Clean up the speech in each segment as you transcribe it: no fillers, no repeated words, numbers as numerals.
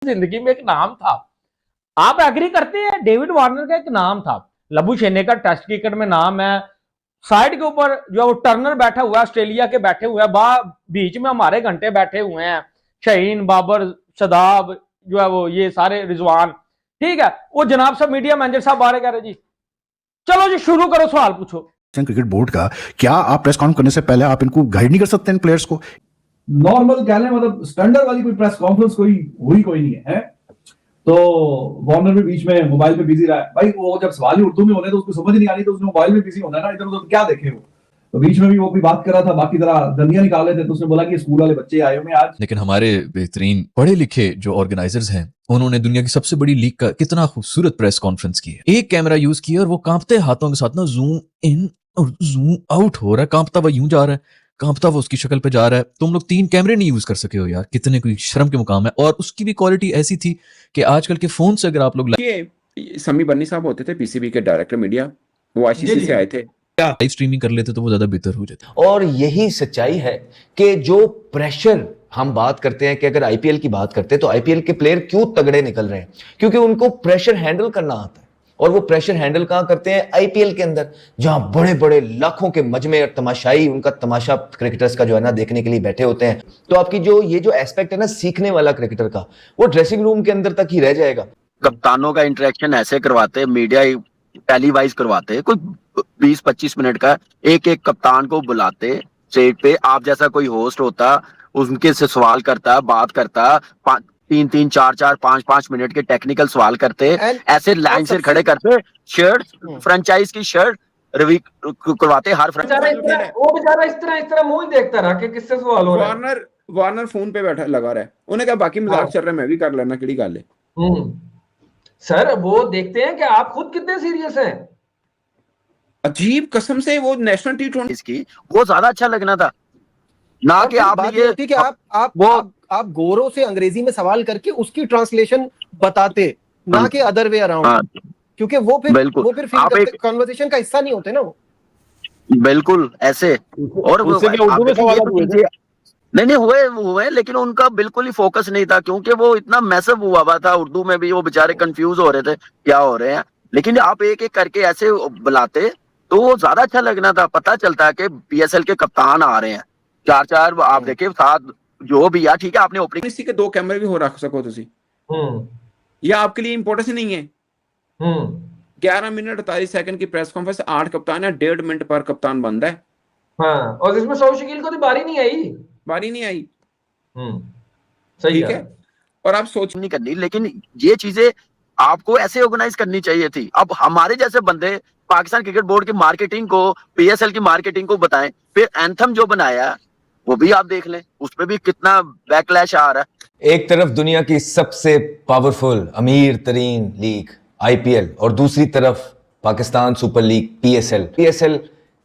जिंदगी में एक नाम था। आप एग्री करते हैं? डेविड वार्नर का एक नाम था, लबुशेने का टेस्ट क्रिकेट में नाम है। साइड के ऊपर जो वो टर्नर बैठा हुआ है, ऑस्ट्रेलिया के बैठे हुए हैं, बीच में हमारे घंटे बैठे हुए हैं, शहीन, बाबर, शदाब, जो है वो ये सारे, रिजवान, ठीक है। वो जनाब सब मीडिया मैनेजर साहब बाहर कह रहे जी चलो जी शुरू करो, सवाल पूछो। क्रिकेट बोर्ड का क्या आप प्रेस कॉन्फ्रेंस करने से पहले आप इनको गाइड नहीं कर सकते इन प्लेयर्स को? नॉर्मल कह लें, मतलब स्टैंडर्ड वाली कोई प्रेस कॉन्फ्रेंस कोई नहीं है। तो वार्नर भी बीच में मोबाइल पे बिजी रहा है। भाई वो जब सवाल ही उर्दू में होने तो उसको समझ नहीं आ रही, तो उसने मोबाइल में बिजी होना है ना, इधर उधर क्या देखे वो। तो बीच में भी वो कोई बात कर रहा था, बाकी तरह दंदियां निकाल रहे थे, तो उसने बोला कि स्कूल वाले बच्चे आए हुए आज। लेकिन हमारे बेहतरीन पढ़े लिखे जो ऑर्गेनाइजर्स हैं, उन्होंने दुनिया की सबसे बड़ी लीग का कितना खूबसूरत प्रेस कॉन्फ्रेंस की है। एक कैमरा यूज किया और वो कांपते हाथों के साथ ना जूम इन और जूम आउट हो रहा है, कांपता हुआ यूं जा रहा है, कांपता हुआ उसकी शक्ल पे जा रहा है। तुम लोग 3 कैमरे नहीं यूज कर सके हो यार, कितने कोई शर्म के मुकाम है। और उसकी भी क्वालिटी ऐसी थी कि आजकल के फोन से अगर आप लोग समी बन्नी साहब होते थे पीसीबी के डायरेक्टर मीडिया, वो आईसीसी से आए थे, लाइव स्ट्रीमिंग कर लेते तो वो ज्यादा बेहतर हो जाता। और यही सच्चाई है कि जो प्रेशर हम बात करते हैं कि अगर आईपीएल की बात करते हैं तो आईपीएल के प्लेयर क्यों तगड़े निकल रहे हैं, क्योंकि उनको प्रेशर हैंडल करना आता है। और वो प्रेशर हैंडल कहां करते हैं? आईपीएल के अंदर, जहां बड़े बड़े लाखों के मजमे और तमाशाई उनका तमाशा क्रिकेटर्स का जो है ना देखने के लिए बैठे होते हैं। तो आपकी जो ये जो एस्पेक्ट है ना सीखने वाला क्रिकेटर का, वो ड्रेसिंग रूम के अंदर तक ही रह जाएगा। कप्तानों का इंटरेक्शन ऐसे करवाते, मीडिया टेलीवाइज करवाते, कोई 20-25 मिनट का एक एक कप्तान को बुलाते स्टेज पे, आप जैसा कोई होस्ट होता, उनके से सवाल करता, बात करता, 3-3, 4-4, 5-5 मिनट के टेक्निकल सवाल करते, ऐसे लाइन से खड़े करते, शर्ट फ्रेंचाइज की शर्ट रिव्यू करवाते हर वो बेचारा इस तरह मुंह ही देखता रहा कि किससे सवाल हो रहा है। वार्नर फोन पे बैठा लगा रहा है, उन्हें कहा बाकी मजाक चल रहा है, मैं भी कर लेना, किड़ी गल है। सर वो देखते हैं कि आप खुद कितने सीरियस हैं। अजीब कसम से वो नेशनल टी20 इसकी वो ज्यादा अच्छा लगना था ना कि आपने ये कि आप गोरों से अंग्रेजी में सवाल करके उसकी ट्रांसलेशन बताते, ना कि अदर वे अराउंड, क्योंकि वो फिर कन्वर्सेशन का हिस्सा नहीं होते ना वो। बिल्कुल ऐसे। और उर्दू में सवाल नहीं हुए, लेकिन उनका बिल्कुल ही फोकस नहीं था, क्योंकि वो इतना मैसिव हुआ था उर्दू में भी, वो बेचारे कंफ्यूज हो रहे थे क्या हो रहे हैं। लेकिन आप एक एक करके ऐसे बुलाते तो वो ज्यादा अच्छा लगना था। पता चलता है कि पीएसएल के कप्तान आ रहे हैं, 4-4 आप देखिए साथ जो भी यार, ठीक है आपने ओपनिंग इसी के 2 कैमरे भी हो रख सको तुसी, या आपके लिए इंपॉर्टेंस नहीं है। 11 मिनट 48 सेकंड की प्रेस कॉन्फ्रेंस, 8 कप्तान है, 1.5 मिनट पर कप्तान बंद है। हाँ, और इसमें सौरव शकील को तो बारी नहीं आई। सही है। और आप सोच नहीं करनी, लेकिन ये चीजें आपको ऐसे ऑर्गेनाइज करनी चाहिए थी। अब हमारे जैसे बंदे पाकिस्तान क्रिकेट बोर्ड की मार्केटिंग को, पीएसएल की मार्केटिंग को बताएं, फिर एंथम जो बनाया वो भी आप देख लें, उसपे भी कितना बैकलैश आ रहा है। एक तरफ दुनिया की सबसे पावरफुल अमीर तरीन लीग आईपीएल, और दूसरी तरफ पाकिस्तान सुपर लीग पीएसएल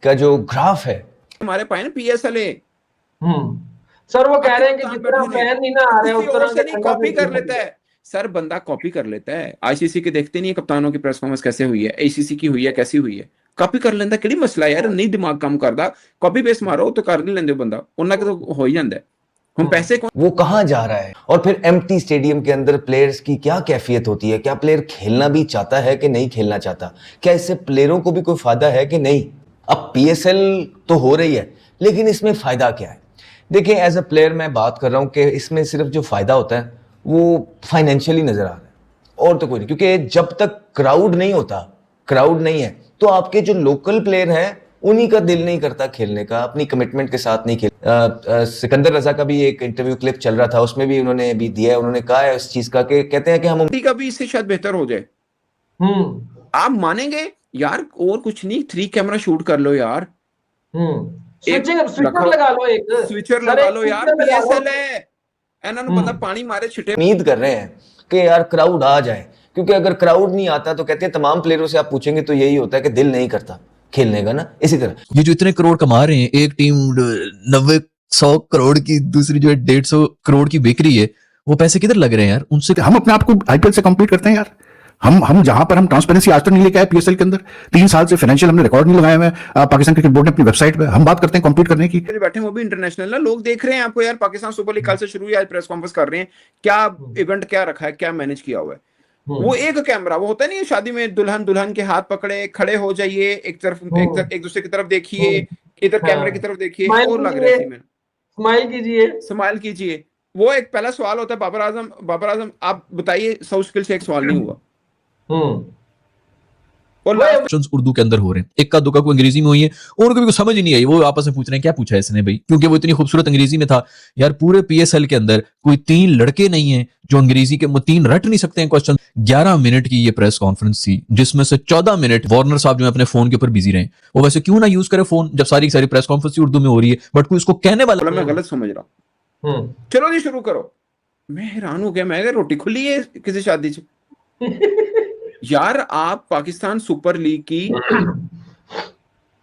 का जो ग्राफ है, हमारे पास पीएसएल है। सर वो कह रहे हैं कि जितना फैन नहीं ना आ रहे उस तरह से नहीं कॉपी कर लेता है। सर बंदा कॉपी कर लेता है, आईसीसी के देखते नहीं है कप्तानों की प्रेस कॉन्फ्रेंस कैसे हुई है, एसीसी की हुई है कैसी हुई है, कॉपी कर लेंदा। किहड़ी मसला यार, नहीं दिमाग काम करदा, कॉपी पेस्ट मारो तो कर नहीं लेंदे बंदा, उन्ना के तो हो ही जांदा है। हम पैसे वो कहां जा रहा है, और फिर एम्प्टी स्टेडियम के अंदर प्लेयर्स की क्या कैफियत होती है, क्या प्लेयर खेलना भी चाहता है कि नहीं खेलना चाहता, क्या इससे प्लेयरों को भी कोई फायदा है कि नहीं। अब पीएसएल तो हो रही है, लेकिन इसमें फायदा क्या है? देखिए एज अ प्लेयर मैं बात कर रहा हूं कि इसमें सिर्फ जो फायदा होता है वो फाइनेंशियली नजर आ रहा है, और तो कोई नहीं। क्योंकि जब तक क्राउड नहीं होता, क्राउड नहीं है, तो आपके जो लोकल प्लेयर हैं उन्हीं का दिल नहीं करता खेलने का, अपनी कमिटमेंट के साथ नहीं खेल। सिकंदर रजा का भी एक इंटरव्यू क्लिप चल रहा था, उसमें भी उन्होंने भी दिया है, उन्होंने कहा है इस चीज का कि कहते हैं कि हम का भी इससे शायद बेहतर हो जाए। आप मानेंगे यार, और कुछ नहीं, 3 कैमरा शूट कर लो यार, स्विचर लगा लो, एक स्विचर लगा लो यार, पीएसएल है, इन्होंने बंदा पानी मारे छिटे। उम्मीद कर रहे हैं कि यार क्राउड आ जाए, क्योंकि अगर क्राउड नहीं आता तो कहते हैं तमाम प्लेयरों से आप पूछेंगे तो यही होता है कि दिल नहीं करता खेलने का ना। इसी तरह ये जो इतने करोड़ कमा रहे हैं, एक टीम 90-100 करोड़ की, दूसरी जो है 150 करोड़ की बिक रही है, वो पैसे किधर लग रहे हैं यार उनसे? हम अपने आप को आईपीएल से कंपीट करते हैं यार, हम जहां पर हम ट्रांसपेरेंसी आज तक नहीं लेके आए पीएसएल के अंदर, 3 साल से फाइनेंशियल हमने रिकॉर्ड नहीं लगाए हुए पाकिस्तान क्रिकेट बोर्ड ने अपनी वेबसाइट पे। हम बात करते हैं कॉम्पीट करने की, बैठे वो भी इंटरनेशनल ना, लोग देख रहे हैं आपको यार। पाकिस्तान सुपर लीग कल से शुरू हुई, आज प्रेस कॉन्फ्रेंस कर रहे हैं, क्या इवेंट क्या रखा है, क्या मैनेज किया हुआ है। वो एक कैमरा, वो होता नहीं है शादी में दुल्हन के हाथ पकड़े खड़े हो जाइए, एक तरफ एक दूसरे की तरफ देखिए, इधर कैमरे की तरफ देखिए, और लग रहा है स्माइल कीजिए। वो एक पहला सवाल होता है, बाबर आजम आप बताइए, 100 स्किल से एक सवाल नहीं हुआ। और उर्दू के अंदर हो रहे हैं, इक्का दुक्का को अंग्रेजी में हुई है, उनको भी कुछ समझ ही नहीं आई। वो आपस में पूछ रहे हैं क्या पूछा है इसने भाई, क्योंकि वो इतनी खूबसूरत अंग्रेजी में था। यार पूरे पीएसएल के अंदर कोई 3 लड़के नहीं है जो अंग्रेजी के 3 रट नहीं सकते हैं क्वेश्चन। 11 मिनट की ये प्रेस कॉन्फ्रेंस थी, जिसमें से 14 मिनट वार्नर साहब जो है अपने फोन के ऊपर बिजी रहे। वो वैसे क्यों ना यूज करे फोन, जब सारी सारी प्रेस कॉन्फ्रेंस उर्दू में हो रही है, बट कोई इसको कहने वाला मैं गलत समझ रहा हूँ। चलो जी शुरू करो। मैं हैरान हो गया, मैं रोटी खुली है किसी शादी से। यार आप पाकिस्तान सुपर लीग की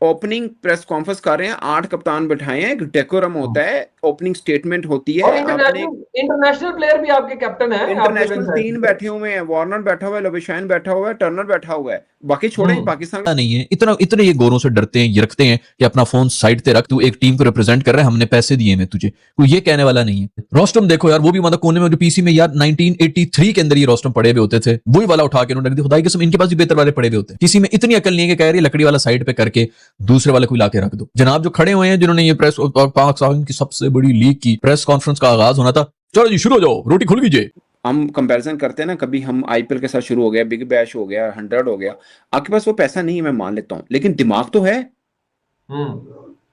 ओपनिंग प्रेस कॉन्फ्रेंस कर रहे हैं, 8 कप्तान बैठाए हैं, एक डेकोरम होता है, ओपनिंग स्टेटमेंट होती है। इंटरनेशनल प्लेयर भी आपके कैप्टन है, इंटरनेशनल 3 बैठे हुए हैं, वार्नर बैठा हुआ है, लबशाइन बैठा हुआ है, टर्नर बैठा हुआ है, बाकी छोड़े पाकिस्तान नहीं है। इतने ये गोरों से डरते हैं, ये रखते हैं कि अपना फोन साइड पे रख, तू एक टीम को रिप्रेजेंट कर रहा है, हमने पैसे दिए हैं तुझे, कोई ये कहने वाला नहीं है। रोस्टम देखो यार, वो भी मतलब कोने में जो पीसी में यार 1983 के अंदर ये रोस्टम पड़े हुए होते थे, वही वाला उठा के उन्होंने रख दिया। खुदाई कसम इनके पास भी बेहतर वाले पड़े हुए होते हैं। किसी में इतनी अकल नहीं है कि कह रही लकड़ी वाला साइड पे करके दूसरे वाले को ला के रख दो। जनाब जो खड़े हुए हैं, जिन्होंने ये प्रेस पाकिस्तान की सबसे बड़ी लीग की प्रेस कॉन्फ्रेंस का आगाज होना था, चलो जी शुरू हो जाओ, रोटी खुल कीजिए। हम कंपैरिजन करते हैं ना, कभी हम आईपीएल के साथ शुरू हो गया, बिग बैश हो गया, 100 हो गया। आपके पास वो पैसा नहीं है, मैं मान लेता हूं, लेकिन दिमाग तो है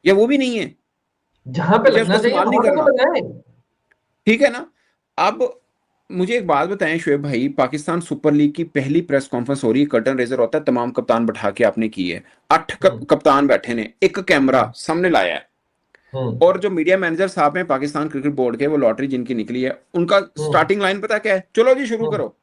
या वो भी नहीं है जहां पे लगना चाहिए नहीं करना। ठीक है ना। अब मुझे एक बात बताएं शोएब भाई, पाकिस्तान सुपर लीग की पहली प्रेस कॉन्फ्रेंस हो रही है, कर्टन रेजर होता है, तमाम कप्तान बैठा के आपने की है, 8 कप्तान बैठे ने, एक कैमरा सामने लाया है, और जो मीडिया मैनेजर साहब हैं पाकिस्तान क्रिकेट बोर्ड के, वो लॉटरी जिनकी निकली है, उनका स्टार्टिंग लाइन पता क्या है, चलो जी शुरू करो।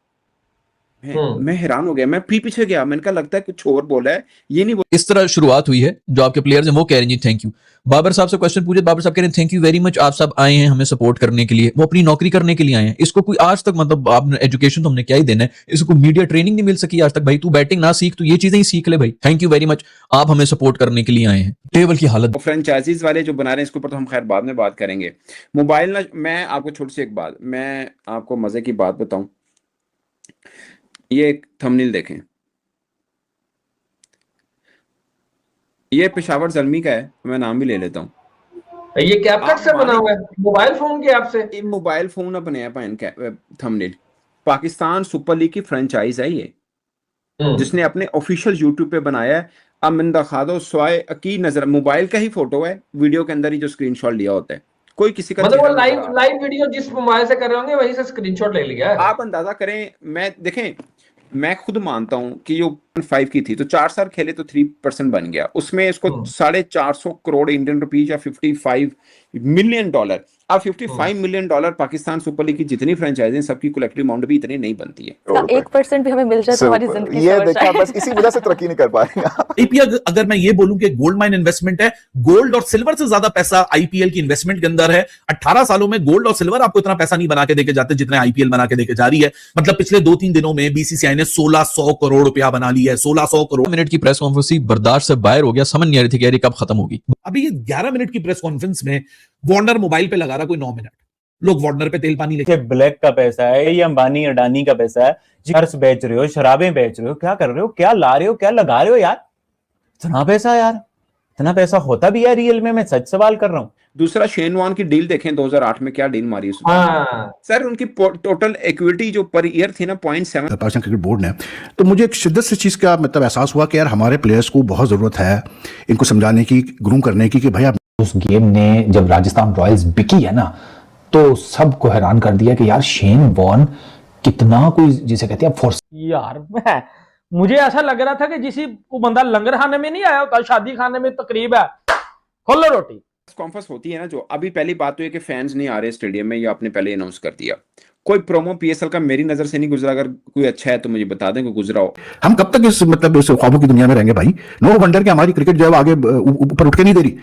मैं हैरान हो गया, मैं पीछे गया, मैंने कहा लगता है कुछ और बोला है, ये नहीं इस तरह शुरुआत हुई है। जो आपके प्लेयर्स हैं वो कह रहे हैं जी थैंक यू। बाबर साहब से क्वेश्चन पूछे, बाबर साहब कह रहे हैं थैंक यू वेरी मच, आप सब आए हैं हमें सपोर्ट करने के लिए, वो अपनी नौकरी करने के लिए आए हैं। इसको कोई आज तक मतलब आपने एजुकेशन तो हमने क्या ही देना है, इसको मीडिया ट्रेनिंग नहीं मिल सकी आज तक। भाई तू बैटिंग ना सीख, तू ये चीजें ही सीख ले भाई। थैंक यू वेरी मच, आप हमें सपोर्ट करने के लिए आए हैं। टेबल की हालत, फ्रेंचाइजीज वाले जो बना रहे हैं, इसके ऊपर तो हम खैर बाद में बात करेंगे। मोबाइल ना, मैं आपको छोटी सी एक बात, मैं आपको मजे की बात बताऊं, ये एक थंबनेल देखें, ये पेशावर जल्मी का है, मैं नाम भी ले लेता हूं। ये कैपकट से बना हुआ है, मोबाइल फोन के ऐप से, मोबाइल फोन बनाया थंबनेल। पाकिस्तान सुपर लीग की फ्रेंचाइज है ये, जिसने अपने ऑफिशियल यूट्यूब पे बनाया है। अब मैंने दिखा दो, स्वाय की नजर, मोबाइल का ही फोटो है, वीडियो के अंदर ही जो स्क्रीनशॉट लिया होता है, कोई किसी का मतलब वो लाइव वीडियो जिस मोबाइल से कर रहे होंगे वहीं से स्क्रीनशॉट ले लिया है। आप अंदाजा करें। मैं देखें, मैं खुद मानता हूं कि जो 5 की थी तो 4 साल खेले तो 3% बन गया, उसमें इसको 450 करोड़ इंडियन रुपीज या $55 मिलियन। अब $55 मिलियन पाकिस्तान सुपर लीग की जितनी फ्रेंचाइजी सबकी कलेक्टिव अमाउंट भी इतनी नहीं बनती है। 1% भी हमें मिल जाए तो हमारी जिंदगी ये देखा, बस इसी वजह से तरक्की नहीं कर पा रहे हैं। आईपीएल अगर मैं ये बोलूं कि गोल्ड माइन इन्वेस्टमेंट है, गोल्ड और सिल्वर से ज्यादा पैसा आईपीएल की इन्वेस्टमेंट के अंदर है। 18 सालों में गोल्ड और सिल्वर आपको इतना पैसा नहीं बना के देके जाते जितने आईपीएल बना के देके जा रही है। मतलब पिछले 2-3 दिनों में बीसीसीआई ने 1600 करोड़ रुपया बना लिया है। 1600 करोड़। मिनट की प्रेस कॉन्फ्रेंस बर्दाश्त से बाहर हो गया, समझ नहीं आ रही थी कि यार कब खत्म होगी। अभी ये 11 मिनट की प्रेस कॉन्फ्रेंस में वार्नर मोबाइल पे लगा रहा कोई 9 मिनट, लोग वार्नर पे तेल पानी लेके, ब्लैक का पैसा है, ये अंबानी अडानी का पैसा है, कर्ज बेच रहे हो, शराबें बेच रहे हो, क्या कर रहे हो, क्या ला रहे हो, क्या लगा रहे हो यार, इतना पैसा यार, इतना पैसा होता भी है रियल में, मैं सच सवाल कर रहा हूँ। दूसरा शेन वॉर्न की डील देखें 2008 में, क्या डील मारी उसने। सर उनकी टोटल इक्विटी जो पर ईयर थी ना 0.7 पाकिस्तान क्रिकेट बोर्ड ने। तो मुझे एक शिद्दत से चीज़ का मतलब एहसास हुआ कि यार हमारे प्लेयर्स को बहुत ज़रूरत है इनको समझाने की, ग्रूम करने की कि भाई आप उस गेम ने जब राजस्थान रॉयल्स बिकी है ना, तो सबको हैरान कर दिया कि यार शेन वॉर्न कितना कोई जिसे कहते हैं फोर्स। यार मुझे ऐसा लग रहा था कि जिसी वो बंदा लंगर खाने में नहीं आया होता, शादी खाने में तकरीब है, खोलो रोटी। कॉन्फ्रेंस होती है ना, जो अभी पहली बात तो है कि फैंस नहीं आ रहे स्टेडियम में, ये आपने पहले अनाउंस कर दिया। कोई प्रोमो पीएसएल का मेरी नजर से नहीं गुजरा, अगर कोई अच्छा है तो मुझे बता दें कि गुजरा हो। हम कब तक इस मतलब इस ख्वाबों की दुनिया में रहेंगे भाई। नो वंडर कि हमारी क्रिकेट जो है आगे ऊपर उठ के नहीं दे रही।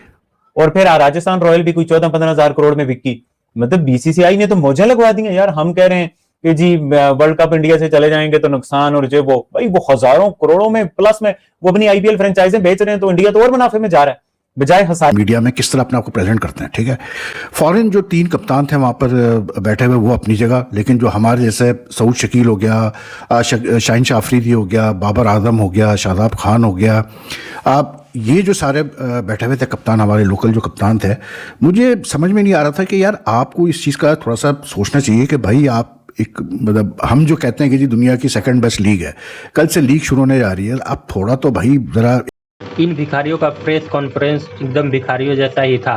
और फिर राजस्थान रॉयल भी कोई 14-15 हजार करोड़ में बिकी, मतलब बीसीसीआई ने तो मौजा लगवा दी है यार। हम कह रहे हैं कि जी वर्ल्ड कप इंडिया से चले जाएंगे तो नुकसान, और जो वो भाई वो हजारों करोड़ों में प्लस में वो अपनी आईपीएल फ्रेंचाइजें बेच रहे हैं, तो इंडिया तो और मुनाफे में जा रहा है बजाय हंसा। मीडिया में किस तरह अपने आप को प्रेजेंट करते हैं, ठीक है। फॉरेन जो 3 कप्तान थे वहां पर बैठे हुए वो अपनी जगह, लेकिन जो हमारे जैसे सऊद शकील हो गया, शाहीन शाह अफरीदी हो गया, बाबर आजम हो गया, शादाब खान हो गया, आप ये जो सारे बैठे हुए थे कप्तान, हमारे लोकल जो कप्तान थे, मुझे समझ में नहीं आ रहा था कि यार आपको इस चीज़ का थोड़ा सा सोचना चाहिए कि भाई आप एक मतलब हम जो कहते हैं कि जी दुनिया की सेकंड बेस्ट लीग है, कल से लीग शुरू होने जा रही है, आप थोड़ा तो भाई जरा। इन भिखारियों का प्रेस कॉन्फ्रेंस एकदम भिखारियों जैसा ही था,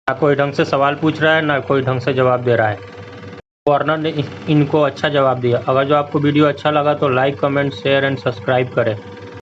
ना कोई ढंग से सवाल पूछ रहा है ना कोई ढंग से जवाब दे रहा है। वार्नर ने इनको अच्छा जवाब दिया। अगर जो आपको वीडियो अच्छा लगा तो like, comment, share and subscribe करें।